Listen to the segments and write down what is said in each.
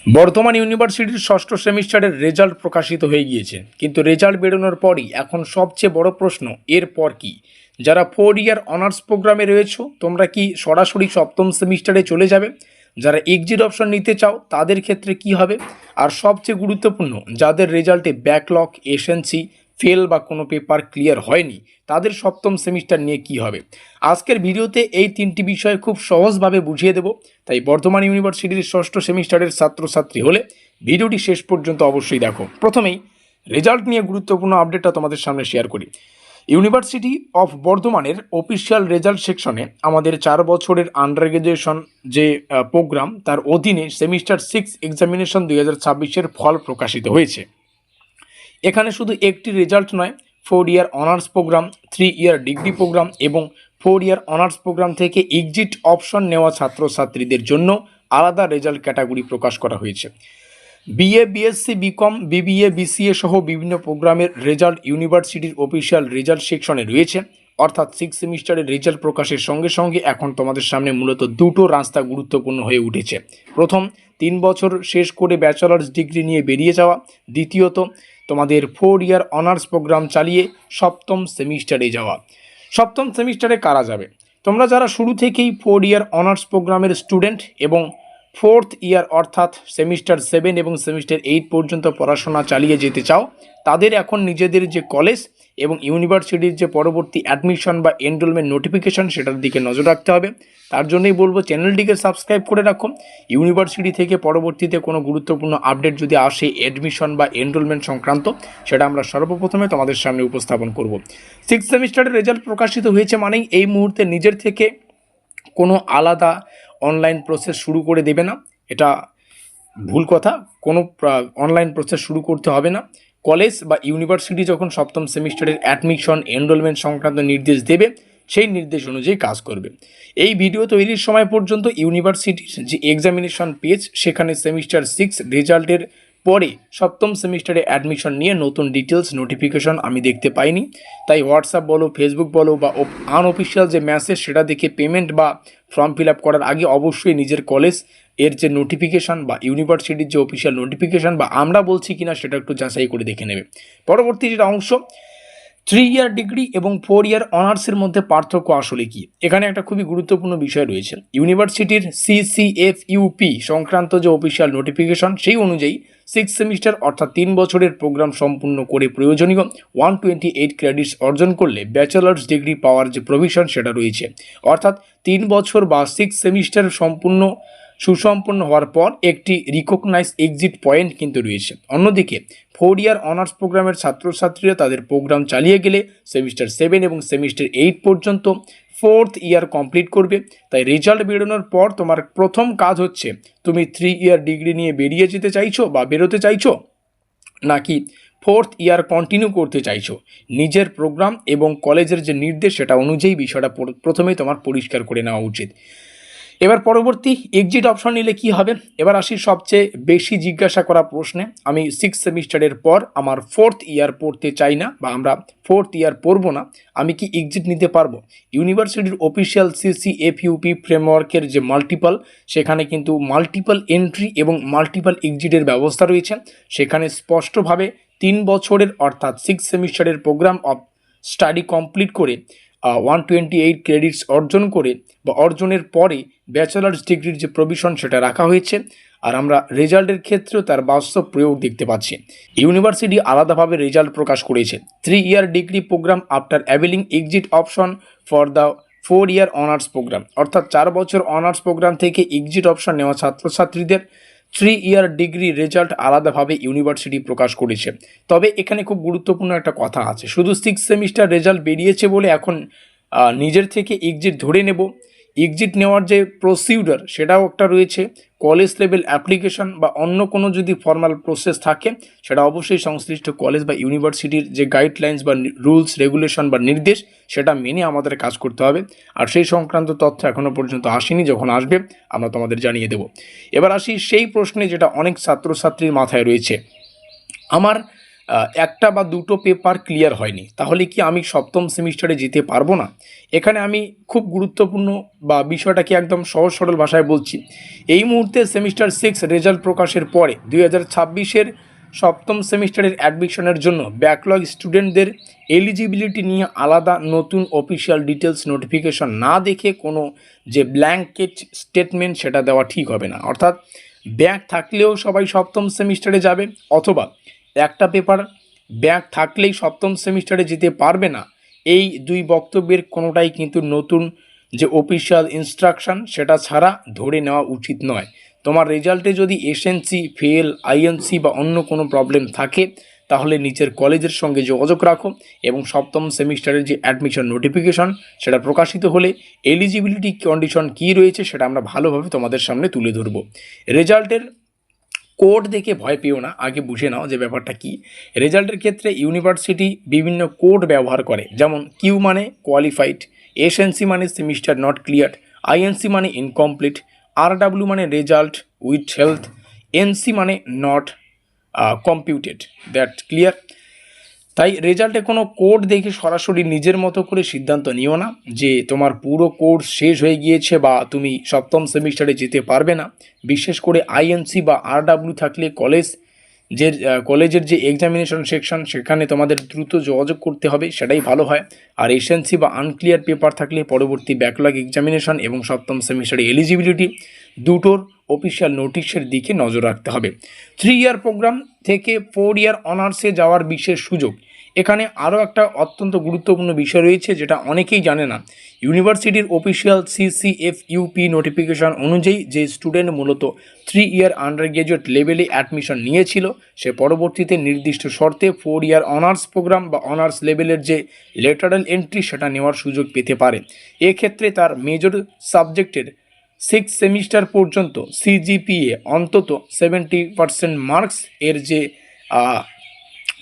বর্তমান ইউনিভার্সিটির ষষ্ঠ সেমিস্টারের রেজাল্ট প্রকাশিত হয়ে গিয়েছে, কিন্তু রেজাল্ট বেরোনোর পরই এখন সবচেয়ে বড় প্রশ্ন এরপর কি। যারা 4 ইয়ার অনার্স প্রোগ্রামে রয়েছো তোমরা কি সরাসরি সপ্তম সেমিস্টারে চলে যাবে? যারা এক্সিট অপশন নিতে চাও তাদের ক্ষেত্রে কি হবে? আর সবচেয়ে গুরুত্বপূর্ণ, যাদের রেজাল্টে ব্যাকলগ, এসএনসি, ফেল বা কোনো পেপার ক্লিয়ার হয়নি তাদের সপ্তম সেমিস্টার নিয়ে কি হবে। আজকের ভিডিওতে এই তিনটি বিষয় খুব সহজভাবে বুঝিয়ে দেব। তাই বর্তমান ইউনিভার্সিটির ষষ্ঠ সেমিস্টারের ছাত্রছাত্রী হলে ভিডিওটি শেষ পর্যন্ত অবশ্যই দেখো। প্রথমেই রেজাল্ট নিয়ে গুরুত্বপূর্ণ আপডেটটা তোমাদের সামনে শেয়ার করি। ইউনিভার্সিটি অফ বর্ধমানের অফিসিয়াল রেজাল্ট সেকশনে আমাদের 4 বছরের আন্ডার গ্র্যাজুয়েশন যে প্রোগ্রাম তার অধীনে সেমিস্টার 6 এক্সামিনেশন 2026-এর ফল প্রকাশিত হয়েছে। এখানে শুধু একটি রেজাল্ট নয়, 4 year honours program, 3 year degree program এবং 4 ইয়ার অনার্স প্রোগ্রাম থেকে এক্সিট অপশন নেওয়া ছাত্রছাত্রীদের জন্য আলাদা রেজাল্ট ক্যাটাগরি প্রকাশ করা হয়েছে। BA, BSc, BCom, BBA, BCA সহ বিভিন্ন প্রোগ্রামের রেজাল্ট ইউনিভার্সিটির অফিসিয়াল রেজাল্ট সেকশনে রয়েছে। অর্থাৎ 6 সেমিস্টারের রেজাল্ট প্রকাশের সঙ্গে সঙ্গে এখন তোমাদের সামনে মূলত দুটো রাস্তা গুরুত্বপূর্ণ হয়ে উঠেছে। প্রথম, 3 বছর শেষ করে ব্যাচেলার্স ডিগ্রি নিয়ে বেরিয়ে যাওয়া। দ্বিতীয়ত, তোমাদের 4 ইয়ার অনার্স প্রোগ্রাম চালিয়ে সপ্তম সেমিস্টারে যাওয়া। সপ্তম সেমিস্টারে কারা যাবে? তোমরা যারা শুরু থেকেই 4 ইয়ার অনার্স প্রোগ্রামের স্টুডেন্ট এবং 4th ইয়ার অর্থাৎ সেমিস্টার 7 এবং সেমিস্টার 8 পর্যন্ত পড়াশোনা চালিয়ে যেতে চাও, তাদের এখন নিজেদের যে কলেজ এবং ইউনিভার্সিটির যে পরবর্তী অ্যাডমিশন বা এনরোলমেন্ট নোটিফিকেশন সেটার দিকে নজর রাখতে হবে। তার জন্যই বলবো চ্যানেলটিকে সাবস্ক্রাইব করে রাখো। ইউনিভার্সিটি থেকে পরবর্তীতে কোনো গুরুত্বপূর্ণ আপডেট যদি আসে অ্যাডমিশন বা এনরোলমেন্ট সংক্রান্ত, সেটা আমরা সর্বপ্রথমে তোমাদের সামনে উপস্থাপন করব। 6 সেমিস্টারের রেজাল্ট প্রকাশিত হয়েছে মানেই এই মুহূর্তে নিজের থেকে কোনো আলাদা অনলাইন প্রসেস শুরু করে দেবে না, এটা ভুল কথা। কোনো অনলাইন প্রসেস শুরু করতে হবে না। কলেজ বা ইউনিভার্সিটি যখন সপ্তম সেমিস্টারের অ্যাডমিশন এনরোলমেন্ট সংক্রান্ত নির্দেশ দেবে, সেই নির্দেশ অনুযায়ী কাজ করবে। এই ভিডিও তৈরির সময় পর্যন্ত ইউনিভার্সিটির যে এক্সামিনেশন পেজ সেখানে সেমিস্টার 6 রেজাল্টের পরে সপ্তম সেমিস্টারে অ্যাডমিশন নিয়ে নতুন ডিটেলস নোটিফিকেশন আমি দেখতে পাইনি। তাই হোয়াটসঅ্যাপ বলো, ফেসবুক বলো বা আনঅফিসিয়াল যে মেসেজ সেটা দেখে পেমেন্ট বা ফর্ম ফিল আপ করার আগে অবশ্যই নিজের কলেজ এর যে নোটিফিকেশান বা ইউনিভার্সিটির যে অফিসিয়াল নোটিফিকেশান বা আমরা বলছি কিনা সেটা একটু যাচাই করে দেখে নেবে। পরবর্তী যেটা অংশ, 3 ইয়ার ডিগ্রি এবং 4 ইয়ার অনার্সের মধ্যে পার্থক্য আসলে কি, এখানে একটা খুবই গুরুত্বপূর্ণ বিষয় রয়েছে। ইউনিভার্সিটির CCFUP সংক্রান্ত যে অফিসিয়াল নোটিফিকেশন সেই অনুযায়ী 6 সেমিস্টার অর্থাৎ 3 বছরের প্রোগ্রাম সম্পূর্ণ করে প্রয়োজনীয় 128 ক্রেডিটস অর্জন করলে ব্যাচেলার্স ডিগ্রি পাওয়ার যে প্রভিশন সেটা রয়েছে। অর্থাৎ 3 বছর বা 6 সেমিস্টার সম্পূর্ণ সুসম্পন্ন হওয়ার পর একটি রিকগনাইজ এক্সিট পয়েন্ট কিন্তু রয়েছে। অন্যদিকে 4 ইয়ার অনার্স প্রোগ্রামের ছাত্রছাত্রীরা তাদের প্রোগ্রাম চালিয়ে গেলে সেমিস্টার 7 এবং সেমিস্টার 8 পর্যন্ত 4th ইয়ার কমপ্লিট করবে। তাই রেজাল্ট বেরোনোর পর তোমার প্রথম কাজ হচ্ছে তুমি 3 ইয়ার ডিগ্রি নিয়ে বেরিয়ে যেতে চাইছো বা বেরোতে চাইছো, নাকি 4th ইয়ার কন্টিনিউ করতে চাইছো। নিজের প্রোগ্রাম এবং কলেজের যে নির্দেশ সেটা অনুযায়ী বিষয়টা প্রথমেই তোমার পরিষ্কার করে নেওয়া উচিত। এবার পরবর্তী এক্সিট অপশন নিলে কি হবে। এবার আসি সবচেয়ে বেশি জিজ্ঞাসা করা প্রশ্নে। আমি 6 সেমিস্টারের পর আমার 4th ইয়ার পড়তে চাই না বা আমরা 4th ইয়ার পড়বো না, আমি কি এক্সিট নিতে পারবো? ইউনিভার্সিটির অফিসিয়াল CCFUP ফ্রেমওয়ার্কের যে মাল্টিপল, সেখানে কিন্তু মাল্টিপল এন্ট্রি এবং মাল্টিপল এক্সিটের ব্যবস্থা রয়েছে। সেখানে স্পষ্টভাবে 3 বছরের অর্থাৎ 6 সেমিস্টারের প্রোগ্রাম অফ স্টাডি কমপ্লিট করে 128 ক্রেডিটস অর্জন করে বা অর্জনের পরে ব্যাচেলার্স ডিগ্রির যে প্রভিশন সেটা রাখা হয়েছে। আর আমরা রেজাল্টের ক্ষেত্রেও তার বাস্তব প্রয়োগ দেখতে পাচ্ছি। ইউনিভার্সিটি আলাদাভাবে রেজাল্ট প্রকাশ করেছে। 3 year degree program after availing exit option for the 4 year honours program, অর্থাৎ 4 বছর অনার্স প্রোগ্রাম থেকে এক্সিট অপশন নেওয়া ছাত্রছাত্রীদের 3 ইয়ার ডিগ্রি রেজাল্ট আলাদাভাবে ইউনিভার্সিটি প্রকাশ করেছে। তবে এখানে খুব গুরুত্বপূর্ণ একটা কথা আছে, শুধু 6 সেমিস্টার রেজাল্ট বেরিয়েছে বলে এখন নিজের থেকে এক্সিট ধরে নেব। এক্সিট নেওয়ার যে প্রসিডিউর সেটাও একটা রয়েছে। কলেজ লেভেল অ্যাপ্লিকেশন বা অন্য কোনো যদি ফর্মাল প্রসেস থাকে সেটা অবশ্যই সংশ্লিষ্ট কলেজ বা ইউনিভার্সিটির যে গাইডলাইন্স বা রুলস রেগুলেশন বা নির্দেশ সেটা মেনে আমাদের কাজ করতে হবে। আর সেই সংক্রান্ত তথ্য এখনও পর্যন্ত আসেনি, যখন আসবে আমরা তোমাদের জানিয়ে দেব। এবার আসি সেই প্রশ্নে যেটা অনেক ছাত্রছাত্রীর মাথায় রয়েছে, আমার একটা বা দুটো পেপার ক্লিয়ার হয়নি, তাহলে কি আমি সপ্তম সেমিস্টারে যেতে পারবো না? এখানে আমি খুব গুরুত্বপূর্ণ বা বিষয়টাকে একদম সহজ সরল ভাষায় বলছি। এই মুহূর্তে সেমিস্টার 6 রেজাল্ট প্রকাশের পরে 2026-এর সপ্তম সেমিস্টারের অ্যাডমিশনের জন্য ব্যাকলগ স্টুডেন্টদের এলিজিবিলিটি নিয়ে আলাদা নতুন অফিসিয়াল ডিটেলস নোটিফিকেশন না দেখে কোনো যে ব্ল্যাঙ্কেট স্টেটমেন্ট সেটা দেওয়া ঠিক হবে না। অর্থাৎ ব্যাক থাকলেও সবাই সপ্তম সেমিস্টারে যাবে, অথবা একটা পেপার ব্যাক থাকলেই সপ্তম সেমিস্টারে যেতে পারবে না, এই দুই বক্তব্যের কোনোটাই কিন্তু নতুন যে অফিসিয়াল ইনস্ট্রাকশন সেটা ছাড়া ধরে নেওয়া উচিত নয়। তোমার রেজাল্টে যদি এসএনসি, ফেল, আইএনসি বা অন্য কোনো প্রবলেম থাকে তাহলে নিজের কলেজের সঙ্গে যোগাযোগ রাখো এবং সপ্তম সেমিস্টারের যে অ্যাডমিশন নোটিফিকেশন সেটা প্রকাশিত হলে এলিজিবিলিটি কন্ডিশন কী রয়েছে সেটা আমরা ভালোভাবে তোমাদের সামনে তুলে ধরব। রেজাল্টের কোড দেখে ভয় পেও না, আগে বুঝে নাও যে ব্যাপারটা কী। রেজাল্টের ক্ষেত্রে ইউনিভার্সিটি বিভিন্ন কোড ব্যবহার করে, যেমন কিউ মানে কোয়ালিফাইড, এসএনসি মানে সেমিস্টার নট ক্লিয়ার, আইএনসি মানে ইনকমপ্লিট, আরডাব্লিউ মানে রেজাল্ট উইথ হেলথ, এনসি মানে নট কম্পিউটেড দ্যাট ক্লিয়ার। তাই রেজাল্টে কোনো কোড দেখে সরাসরি নিজের মতো করে সিদ্ধান্ত নিও না যে তোমার পুরো কোর্স শেষ হয়ে গিয়েছে বা তুমি সপ্তম সেমিস্টারে যেতে পারবে না। বিশেষ করে আইএনসি বা আরডাব্লিউ থাকলে কলেজের যে এক্সামিনেশন সেকশন সেখানে তোমাদের দ্রুত যোগাযোগ করতে হবে, সেটাই ভালো হয়। আর এসএনসি বা আনক্লিয়ার পেপার থাকলে পরবর্তী ব্যাকলগ এক্সামিনেশন এবং সপ্তম সেমিস্টারে এলিজিবিলিটি দুটোর অফিসিয়াল নোটিশের দিকে নজর রাখতে হবে। 3 ইয়ার প্রোগ্রাম থেকে 4 ইয়ার অনার্সে যাওয়ার বিশেষ সুযোগ। এখানে আরও একটা অত্যন্ত গুরুত্বপূর্ণ বিষয় রয়েছে যেটা অনেকেই জানে না। ইউনিভার্সিটির অফিসিয়াল CCFUP নোটিফিকেশন অনুযায়ী যে স্টুডেন্ট মূলত 3 ইয়ার আন্ডার গ্র্যাজুয়েট লেভেলে অ্যাডমিশন নিয়েছিল সে পরবর্তীতে নির্দিষ্ট শর্তে 4 ইয়ার অনার্স প্রোগ্রাম বা অনার্স লেভেলের যে লেটারাল এন্ট্রি সেটা নেওয়ার সুযোগ পেতে পারে। এক্ষেত্রে তার মেজর সাবজেক্টের 6 সেমিস্টার পর্যন্ত CGPA অন্তত 70% মার্কস এর যে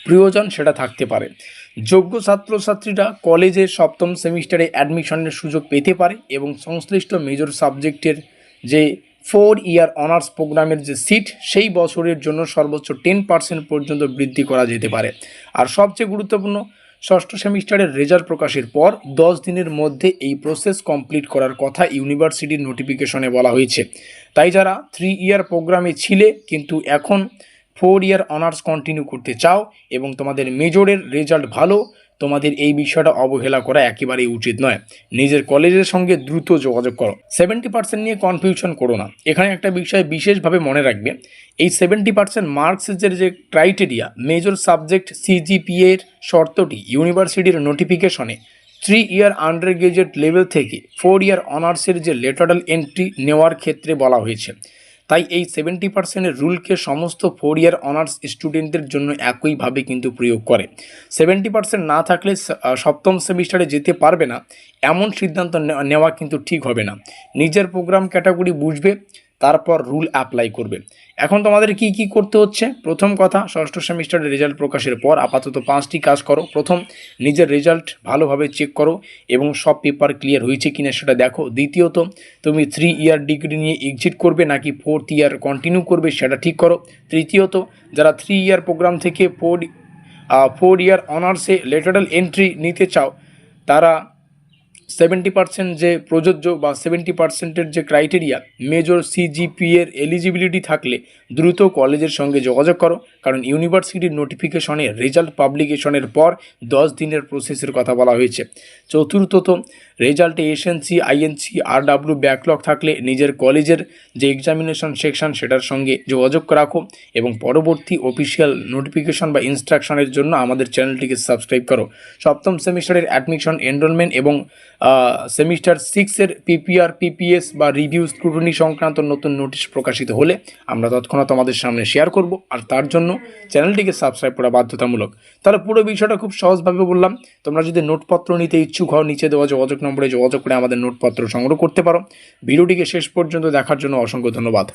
প্রয়োজন সেটা থাকতে পারে। যোগ্য ছাত্রছাত্রীরা কলেজে সপ্তম সেমিস্টারে অ্যাডমিশনের সুযোগ পেতে পারে এবং সংশ্লিষ্ট মেজর সাবজেক্টের যে 4 ইয়ার অনার্স প্রোগ্রামের যে সিট সেই বছরের জন্য সর্বোচ্চ 10% পর্যন্ত বৃদ্ধি করা যেতে পারে। আর সবচেয়ে গুরুত্বপূর্ণ, ষষ্ঠ সেমিস্টারের রেজাল্ট প্রকাশের পর 10 দিনের মধ্যে এই প্রসেস কমপ্লিট করার কথা ইউনিভার্সিটির নোটিফিকেশনে বলা হয়েছে। তাই যারা 3 ইয়ার প্রোগ্রামে ছিলে কিন্তু এখন 4 ইয়ার অনার্স কন্টিনিউ করতে চাও এবং তোমাদের মেজরের রেজাল্ট ভালো, তোমাদের এই বিষয়টা অবহেলা করা একেবারেই উচিত নয়। নিজের কলেজের সঙ্গে দ্রুত যোগাযোগ করো। 70% নিয়ে কনফিউশন করো না। এখানে একটা বিষয় বিশেষভাবে মনে রাখবে, এই 70% মার্কসের যে ক্রাইটেরিয়া মেজর সাবজেক্ট CGPA এর শর্তটি ইউনিভার্সিটির নোটিফিকেশনে 3 ইয়ার আন্ডার গ্র্যাজুয়েট লেভেল থেকে 4 ইয়ার অনার্সের যে লেটারাল এন্ট্রি নেওয়ার ক্ষেত্রে বলা হয়েছে। তাই এই 70%-এর রুলকে সমস্ত 4 ইয়ার অনার্স স্টুডেন্টদের জন্য একইভাবে কিন্তু প্রয়োগ করে। 70% না থাকলে সপ্তম সেমিস্টারে যেতে পারবে না এমন সিদ্ধান্ত নেওয়া কিন্তু ঠিক হবে না। নিজের প্রোগ্রাম ক্যাটাগরি বুঝবে, তারপর রুল অ্যাপ্লাই করবে। এখন তোমাদের কি কি করতে হচ্ছে? প্রথম কথা, ষষ্ঠ সেমিস্টারের রেজাল্ট প্রকাশের পর আপাতত 5টি কাজ করো। প্রথম, নিজের রেজাল্ট ভালোভাবে চেক করো এবং সব পেপার ক্লিয়ার হয়েছে কিনা সেটা দেখো। দ্বিতীয়ত, তুমি 3 ইয়ার ডিগ্রি নিয়ে এক্সিট করবে নাকি 4th ইয়ার কন্টিনিউ করবে সেটা ঠিক করো। তৃতীয়ত, যারা 3 ইয়ার প্রোগ্রাম থেকে 4 ইয়ার অনার্সে লেটারাল এন্ট্রি নিতে চাও তারা 70% যে প্রযোজ্য বা 70%-এর যে ক্রাইটেরিয়া মেজর CGPA এর এলিজিবিলিটি থাকলে দ্রুত কলেজের সঙ্গে যোগাযোগ করো, কারণ ইউনিভার্সিটির নোটিফিকেশনে রেজাল্ট পাবলিকেশনের পর 10 দিনের প্রসেসের কথা বলা হয়েছে। চতুর্থত, রেজাল্টে এসএনসি, আইএনসি, আরডাব্লিউ ব্যাকলগ থাকলে নিজের কলেজের যে এক্সামিনেশন সেকশন সেটার সঙ্গে যোগাযোগ রাখো এবং পরবর্তী অফিসিয়াল নোটিফিকেশন বা ইনস্ট্রাকশনের জন্য আমাদের চ্যানেলটিকে সাবস্ক্রাইব করো। সপ্তম সেমিস্টারের অ্যাডমিশন, এনরোলমেন্ট এবং সেমিস্টার 6-এর PPR, PPS বা রিভিউ স্ক্রুটনি সংক্রান্ত নতুন নোটিশ প্রকাশিত হলে আমরা তৎক্ষণাৎ তোমাদের সামনে শেয়ার করব, আর তার জন্য চ্যানেলটিকে সাবস্ক্রাইব করা বাধ্যতামূলক। তাহলে পুরো বিষয়টা খুব সহজভাবে বললাম। তোমরা যদি নোটপত্র নিতে ইচ্ছুক হও নিচে দেওয়া যোগাযোগ নম্বরে যোগাযোগ করে আমাদের নোটপত্র সংগ্রহ করতে পারো। ভিডিওটিকে শেষ পর্যন্ত দেখার জন্য অসংখ্য ধন্যবাদ।